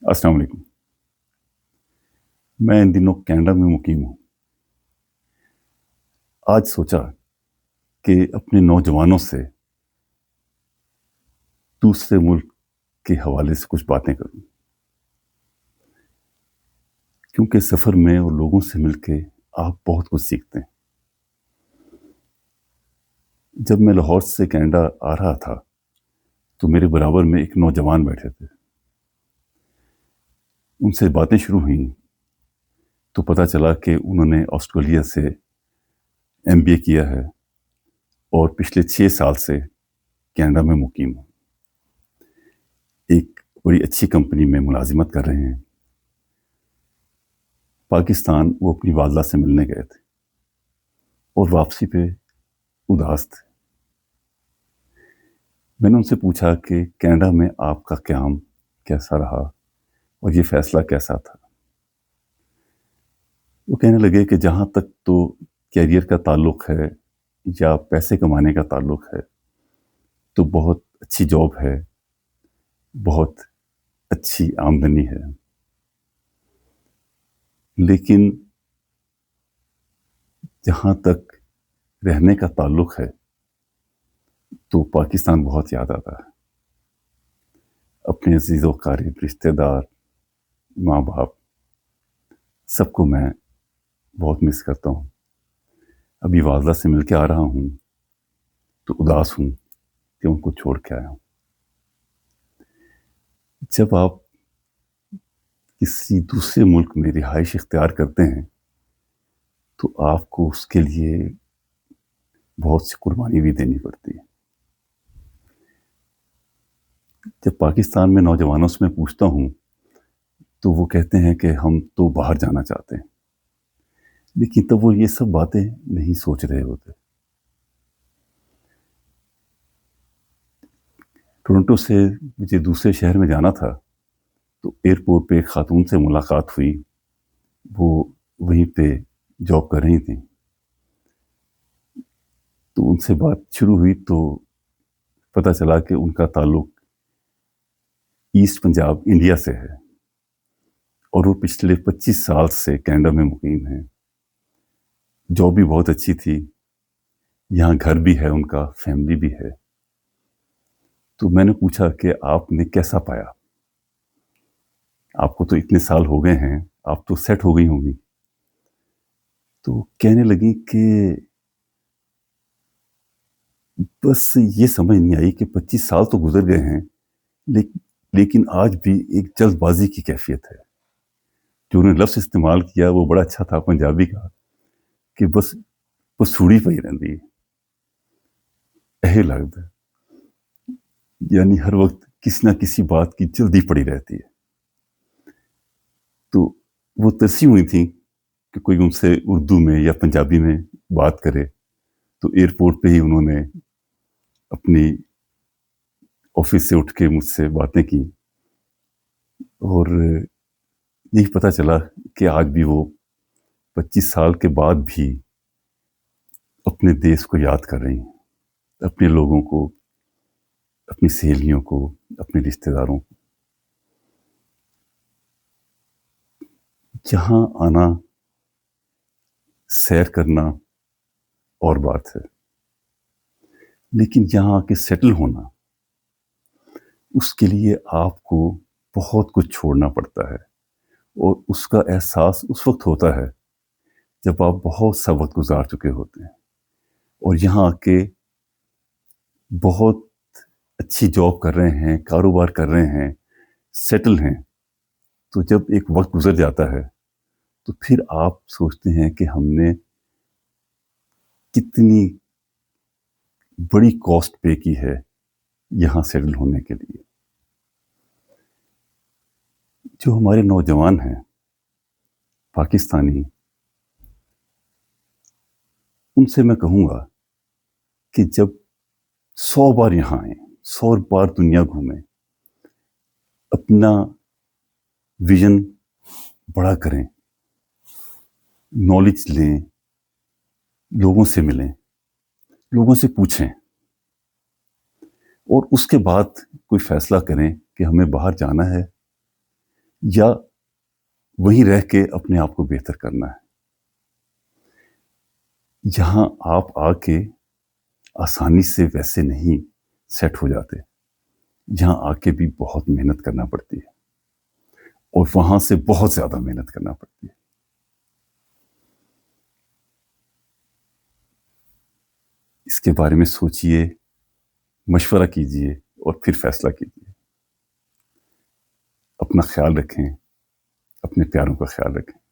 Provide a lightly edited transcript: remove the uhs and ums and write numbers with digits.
अस्सलाम वालेकुम। मैं इन दिनों कनाडा में मुकीम हूँ। आज सोचा कि अपने नौजवानों से दूसरे मुल्क के हवाले से कुछ बातें करूं, क्योंकि सफ़र में और लोगों से मिलके आप बहुत कुछ सीखते हैं। जब मैं लाहौर से कनाडा आ रहा था तो मेरे बराबर में एक नौजवान बैठे थे। उनसे बातें शुरू हुई तो पता चला कि उन्होंने ऑस्ट्रेलिया से एमबीए किया है और पिछले 6 साल से कनाडा में मुकीम हूँ। एक बड़ी अच्छी कंपनी में मुलाजिमत कर रहे हैं। पाकिस्तान वो अपनी वालदा से मिलने गए थे और वापसी पे उदास थे। मैंने उनसे पूछा कि कनाडा में आपका क़याम कैसा रहा और ये फ़ैसला कैसा था। वो कहने लगे कि जहाँ तक तो कैरियर का ताल्लुक़ है या पैसे कमाने का ताल्लुक़ है तो बहुत अच्छी जॉब है, बहुत अच्छी आमदनी है, लेकिन जहाँ तक रहने का ताल्लुक़ है तो पाकिस्तान बहुत याद आता है। अपने अज़ीज़ व क़रीब रिश्तेदार, माँ बाप, सबको मैं बहुत मिस करता हूँ। अभी वालदा से मिल के आ रहा हूँ तो उदास हूँ कि उनको छोड़ के आया हूँ। जब आप किसी दूसरे मुल्क में रिहाइश इख्तियार करते हैं तो आपको उसके लिए बहुत सी कुर्बानी भी देनी पड़ती है। जब पाकिस्तान में नौजवानों से मैं पूछता हूँ तो वो कहते हैं कि हम तो बाहर जाना चाहते हैं, लेकिन तब वो ये सब बातें नहीं सोच रहे होते। टोरंटो से मुझे दूसरे शहर में जाना था तो एयरपोर्ट पे एक खातून से मुलाकात हुई। वो वहीं पे जॉब कर रही थी। तो उनसे बात शुरू हुई तो पता चला कि उनका ताल्लुक़ ईस्ट पंजाब इंडिया से है और वो पिछले 25 साल से कनाडा में मुकीम हैं। जॉब भी बहुत अच्छी थी, यहाँ घर भी है उनका, फैमिली भी है। तो मैंने पूछा कि आपने कैसा पाया? आपको तो इतने साल हो गए हैं, आप तो सेट हो गई होंगी। तो कहने लगी कि बस ये समझ नहीं आई कि 25 साल तो गुजर गए हैं, लेकिन आज भी एक जल्दबाजी की कैफियत है। जो उन्होंने लफ्ज़ इस्तेमाल किया वो बड़ा अच्छा था पंजाबी का कि बस सूड़ी पई रहिंदी है। यही लगता है, यानी हर वक्त किसी ना किसी बात की जल्दी पड़ी रहती है। तो वो तरसी हुई थी कि कोई उनसे उर्दू में या पंजाबी में बात करे। तो एयरपोर्ट पे ही उन्होंने अपनी ऑफिस से उठ के मुझसे बातें की और यही पता चला कि आज भी वो 25 साल के बाद भी अपने देश को याद कर रही हैं, अपने लोगों को, अपनी सहेलियों को, अपने रिश्तेदारों को। यहाँ आना, सैर करना और बात है, लेकिन यहाँ आके सेटल होना, उसके लिए आपको बहुत कुछ छोड़ना पड़ता है और उसका एहसास उस वक्त होता है जब आप बहुत सा वक्त गुजार चुके होते हैं और यहाँ आके बहुत अच्छी जॉब कर रहे हैं, कारोबार कर रहे हैं, सेटल हैं। तो जब एक वक्त गुजर जाता है तो फिर आप सोचते हैं कि हमने कितनी बड़ी कॉस्ट पे की है यहाँ सेटल होने के लिए। जो हमारे नौजवान हैं पाकिस्तानी, उनसे मैं कहूँगा कि जब 100 बार यहाँ आए, 100 बार दुनिया घूमें, अपना विजन बड़ा करें, नॉलेज लें, लोगों से मिलें, लोगों से पूछें और उसके बाद कोई फैसला करें कि हमें बाहर जाना है یا وہیں رہ کے اپنے آپ کو بہتر کرنا ہے؟ یہاں آپ آ کے آسانی سے ویسے نہیں سیٹ ہو جاتے، یہاں آ کے بھی بہت محنت کرنا پڑتی ہے، اور وہاں سے بہت زیادہ محنت کرنا پڑتی ہے۔ اس کے بارے میں سوچئے، مشورہ کیجئے اور پھر فیصلہ کیجئے۔ اپنا خیال رکھیں، اپنے پیاروں کا خیال رکھیں۔